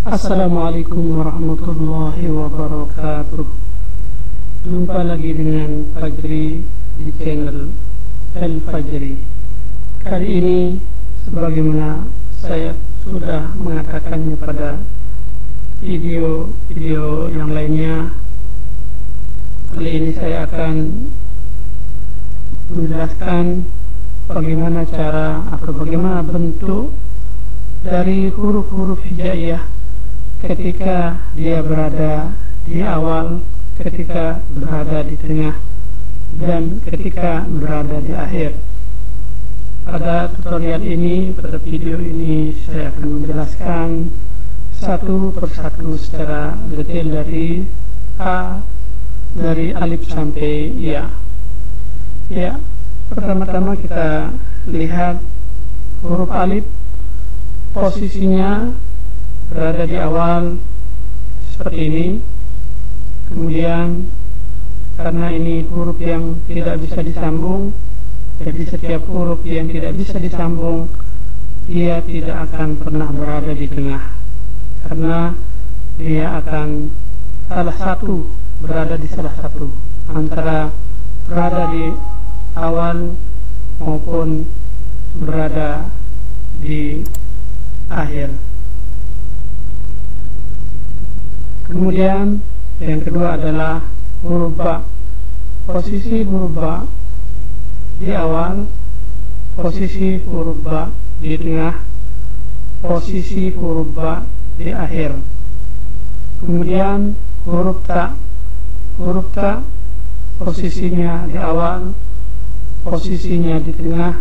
Assalamualaikum warahmatullahi wabarakatuh. Jumpa lagi dengan Fajri di channel El Fajri. Kali ini, sebagaimana saya sudah mengatakannya pada video yang lainnya, kali ini saya akan menjelaskan bagaimana cara atau bagaimana bentuk dari huruf-huruf hijaiyah ketika dia berada di awal, ketika berada di tengah, dan ketika berada di akhir. Pada tutorial ini, pada video ini, saya akan menjelaskan satu persatu secara detail dari alif sampai ya. Ya, pertama-tama kita lihat huruf alif. Posisinya berada di awal seperti ini. Kemudian karena ini huruf yang tidak bisa disambung, jadi setiap huruf yang tidak bisa disambung dia tidak akan pernah berada di tengah, karena dia akan berada di salah satu antara berada di awal maupun berada di akhir. Kemudian yang kedua adalah huruf ba. Posisi huruf ba di awal, posisi huruf ba di tengah, posisi huruf ba di akhir. Kemudian huruf ta. Huruf ta posisinya di awal, posisinya di tengah,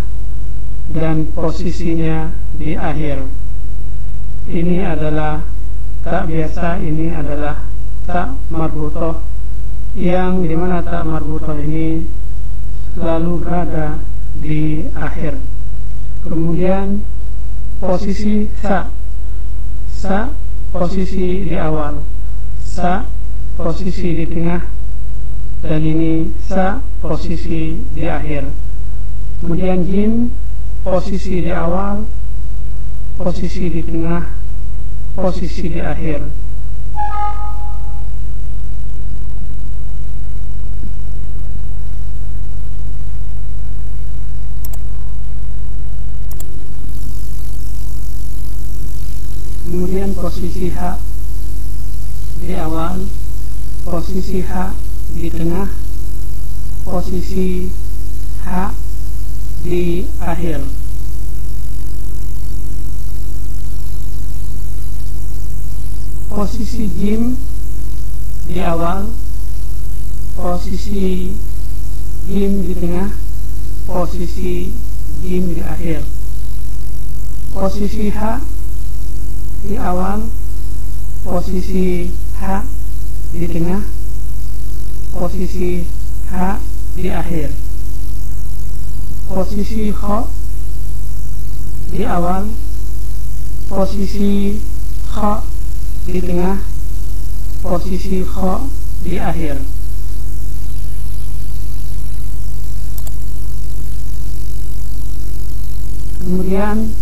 dan posisinya di akhir. Ini adalah tak biasa, ini adalah tak marbutoh, yang dimana tak marbutoh ini selalu berada di akhir. Kemudian posisi sa. Sa posisi di awal, sa posisi di tengah, dan ini sa posisi di akhir. Kemudian jim posisi di awal, posisi di tengah, posisi di akhir. Kemudian posisi ha di awal, posisi ha di tengah, posisi ha di akhir. Posisi jim di awal, posisi jim di tengah, posisi jim di akhir. Posisi ha di awal, posisi ha di tengah, posisi ha di akhir. Posisi kho di awal, posisi kho di tengah, posisi kho di akhir. Kemudian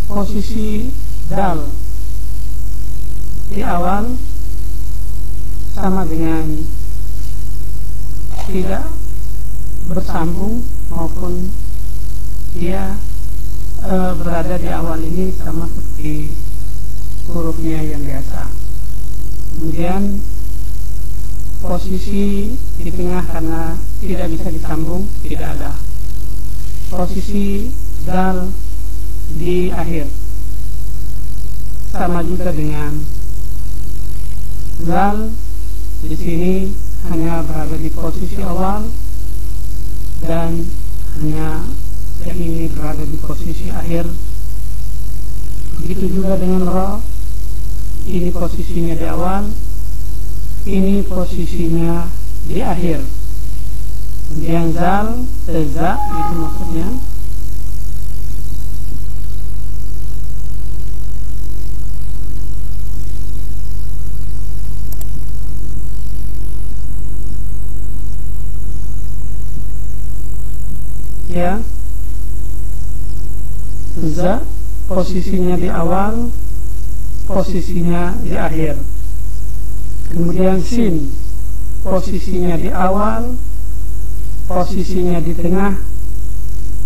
posisi dal di awal sama dengan tidak bersambung, maupun dia berada di awal ini sama seperti hurufnya yang biasa. Kemudian posisi di tengah karena tidak bisa disambung, tidak ada. Posisi dal di akhir sama juga dengan dal. Di sini hanya berada di posisi awal, dan hanya yang ini berada di posisi akhir. Begitu juga dengan ro, ini posisinya di awal, ini posisinya di akhir. Kemudian zal, za itu maksudnya. Ya, za posisinya di awal, posisinya di akhir. Kemudian sin, posisinya di awal, posisinya di tengah,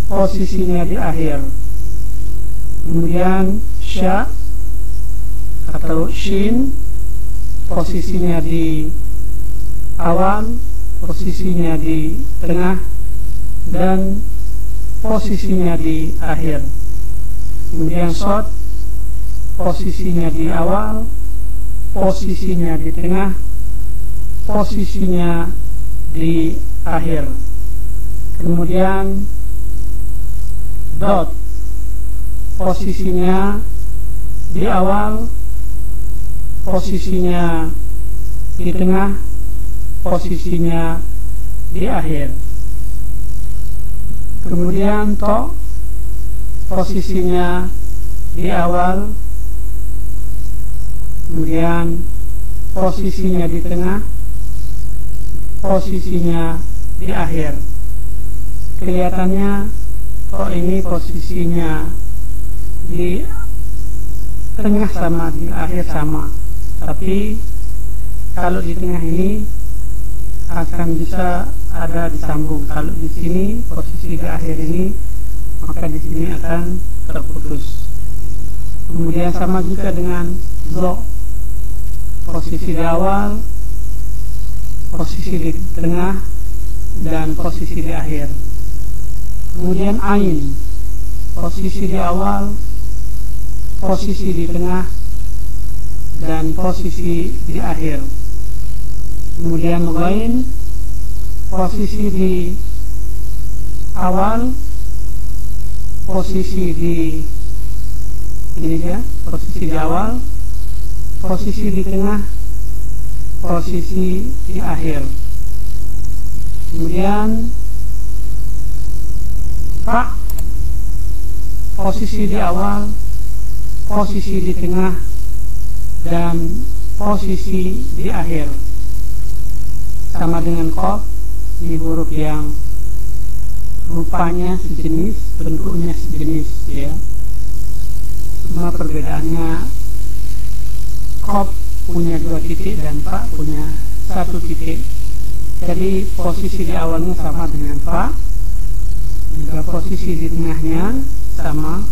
posisinya di akhir. Kemudian sya atau shin, posisinya di awal, posisinya di tengah, dan posisinya di akhir. Kemudian shod, posisinya di awal, posisinya di tengah, posisinya di akhir. Kemudian dot, posisinya di awal, posisinya di tengah, posisinya di akhir. Kemudian to, posisinya di awal, kemudian posisinya di tengah, posisinya di akhir. Kelihatannya to ini posisinya di tengah sama di akhir sama, tapi kalau di tengah ini akan bisa ada disambung. Kalau di sini posisi di akhir ini, maka di sini akan terputus. Kemudian sama juga dengan zo, posisi di awal, posisi di tengah, dan posisi di akhir. Kemudian ain, posisi di awal, posisi di tengah, dan posisi di akhir. Kemudian ghain, posisi di awal, posisi di ini dia, posisi di awal, posisi di tengah, posisi di akhir. Kemudian fa, posisi di awal, posisi di tengah, dan posisi di akhir. Sama dengan qaf, ini huruf yang rupanya sejenis, bentuknya sejenis, ya. Cuma perbedaannya qaf punya 2 titik dan fa punya 1 titik. Jadi posisi di awalnya sama dengan fa, juga posisi di tengahnya sama,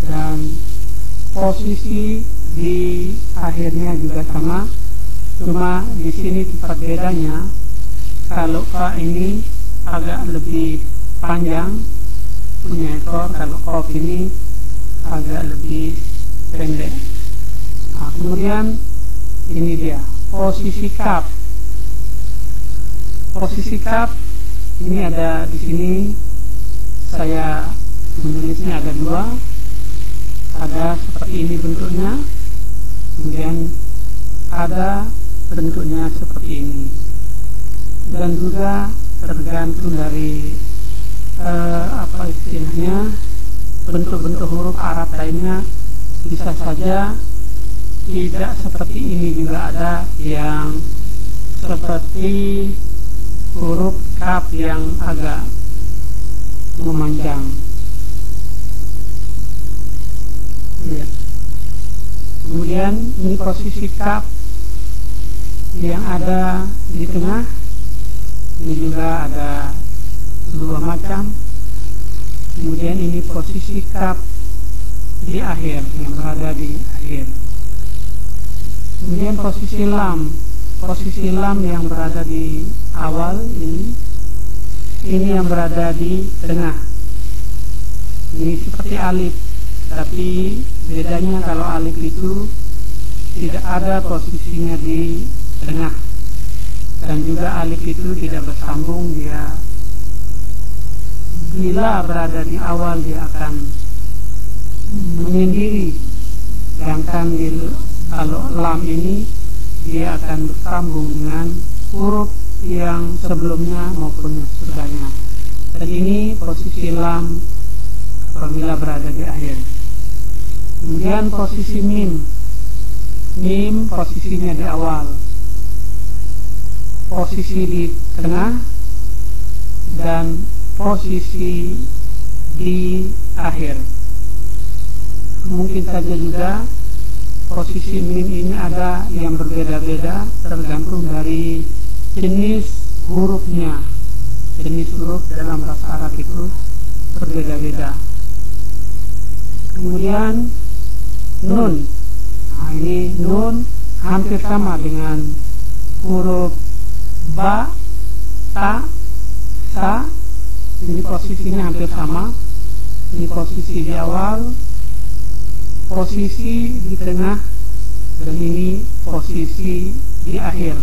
dan posisi di akhirnya juga sama. Cuma di sini tempat bedanya, kalau fa ini agak lebih panjang punya ekor, kalau qaf ini agak lebih pendek. Nah, kemudian ini dia posisi kaf. Posisi kaf ini ada di sini, saya menulisnya ada 2. Ada seperti ini bentuknya, kemudian ada bentuknya seperti ini, dan juga tergantung dari apa istilahnya, bentuk-bentuk huruf Arab lainnya. Bisa saja tidak seperti ini, juga ada yang seperti huruf kaf yang agak memanjang, ya. Kemudian ini posisi kaf yang ada di tengah, ini juga ada 2 macam. Kemudian ini posisi kaf di akhir, yang berada di akhir. Kemudian posisi lam yang berada di awal, ini yang berada di tengah. Ini seperti alif, tapi bedanya kalau alif itu tidak ada posisinya di tengah, dan juga alif itu tidak bersambung. Dia bila berada di awal dia akan menyendiri, sedangkan kalau lam ini dia akan bersambung dengan huruf yang sebelumnya maupun sesudahnya. Dan ini posisi lam apabila berada di akhir. Kemudian posisi mim posisinya di awal, posisi di tengah, dan posisi di akhir. Mungkin saja juga posisi mim ini ada yang berbeda-beda tergantung dari jenis hurufnya. Jenis huruf dalam bahasa Arab itu berbeda-beda. Kemudian nun. Nah, ini nun hampir sama dengan huruf ba, ta, sa. Ini posisinya hampir sama. Ini posisi di awal, posisi di tengah, dan ini posisi di akhir.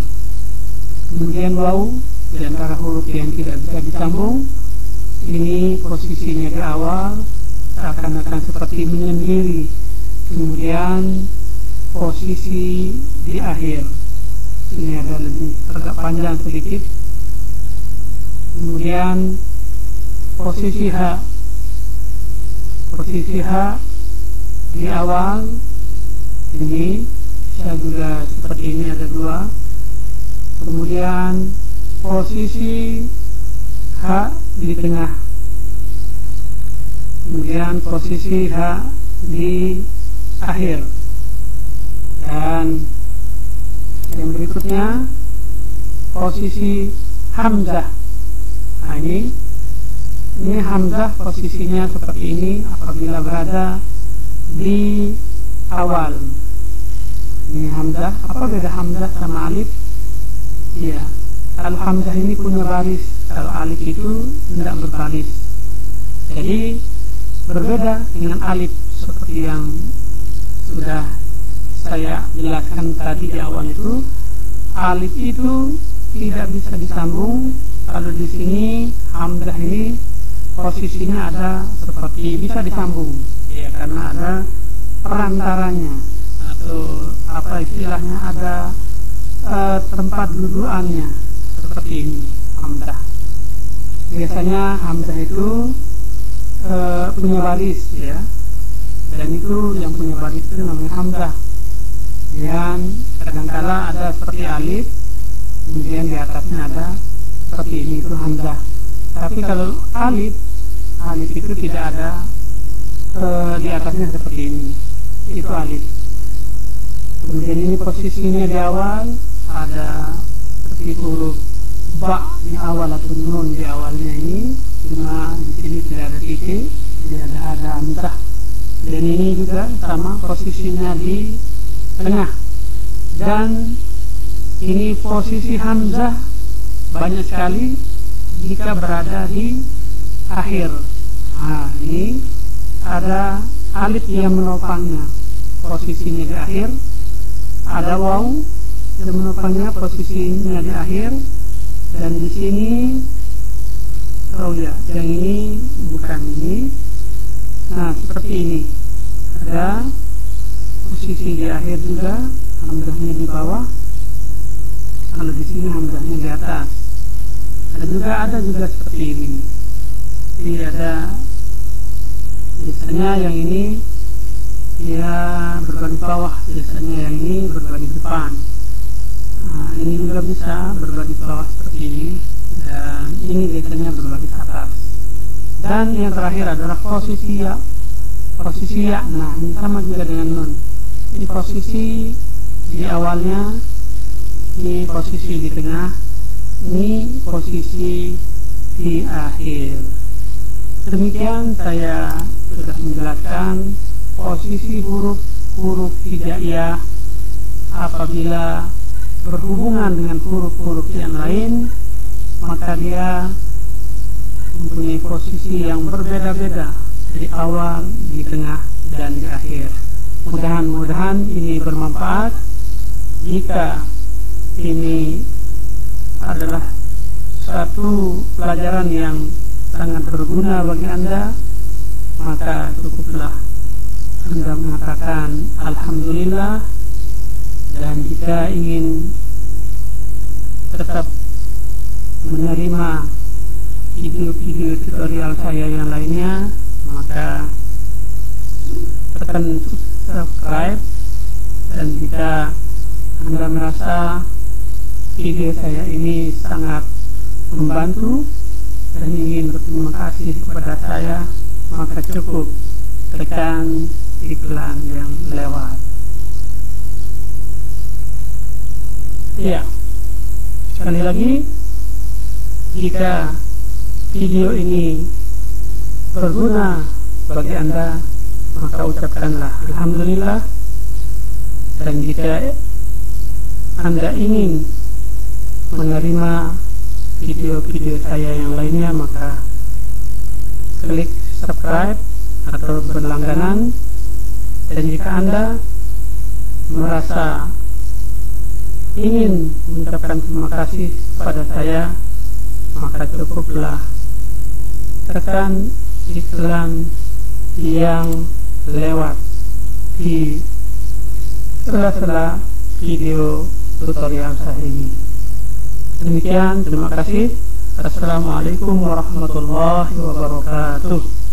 Kemudian waw di antara huruf yang tidak bisa disambung, ini posisinya di awal, seakan-akan seperti menyendiri. Kemudian posisi di akhir, ini ada lebih agak panjang sedikit. Kemudian posisi ha, posisi ha di awal, ini bisa juga seperti ini, ada dua. Kemudian posisi ha di tengah, kemudian posisi ha di akhir, dan yang berikutnya posisi hamzah. Nah, ini hamzah posisinya seperti ini apabila berada di awal. Ini hamzah. Apa beda hamzah sama alif? Iya, kalau hamzah ini punya baris, kalau alif itu tidak berbaris. Jadi berbeda dengan alif seperti yang sudah saya jelaskan tadi di awal itu. Alif itu tidak bisa disambung. Kalau di sini hamzah ini posisinya ada seperti bisa disambung, ya, karena ada perantaranya, atau apa istilahnya, ada tempat dudukannya seperti ini hamzah. Biasanya hamzah itu punya baris, ya, dan itu yang punya baris itu namanya hamzah. Yang kadangkala ada seperti alif, kemudian di atasnya ada seperti ini, itu hamzah. Tapi kalau alif itu tidak ada di atasnya seperti ini, itu alif. Kemudian ini posisinya di awal, ada seperti huruf ba di awal atau nun di awalnya ini, cuma di sini tidak ada titik, tidak ada hamzah. Dan ini juga sama posisinya di tengah. Dan ini posisi hamzah banyak sekali jika berada di akhir. Nah, ini ada alif yang menopangnya, posisinya di akhir. Ada waw yang menopangnya, posisinya di akhir. Dan di sini, oh ya, yang ini bukan ini. Nah, seperti ini. Ada posisi di akhir juga, hamzahnya di bawah. Kalau di sini hamzahnya di atas. Ada juga seperti ini. Jadi ada biasanya yang ini dia berbagi bawah, biasanya yang ini berbagi depan. Nah, ini juga bisa berbagi bawah seperti ini, dan ini biasanya berbagi atas. Dan yang terakhir adalah posisi ya. Posisi ya. Nah, ini sama juga dengan nun. Ini posisi di awalnya, ini posisi di tengah, ini posisi di akhir. Demikian saya sudah menjelaskan posisi huruf hijaiyah apabila berhubungan dengan huruf-huruf yang lain, maka dia mempunyai posisi yang berbeda-beda di awal, di tengah, dan di akhir. Mudah-mudahan ini bermanfaat. Jika ini adalah satu pelajaran yang sangat berguna bagi Anda, maka cukuplah Anda mengatakan alhamdulillah. Dan jika ingin tetap menerima video-video tutorial saya yang lainnya, maka tekan subscribe. Dan jika Anda merasa video saya ini sangat membantu dan ingin berterima kasih kepada saya, maka cukup tekan iklan yang lewat. Ya, sekali lagi, jika video ini berguna bagi Anda, maka ucapkanlah Alhamdulillah. Dan jika Anda ingin menerima video-video saya yang lainnya, maka klik subscribe atau berlangganan. Dan jika Anda merasa ingin mengucapkan terima kasih kepada saya, maka cukuplah tekan iklan yang lewat di sela-sela video tutorial saya ini. Demikian, terima kasih. Assalamualaikum warahmatullahi wabarakatuh.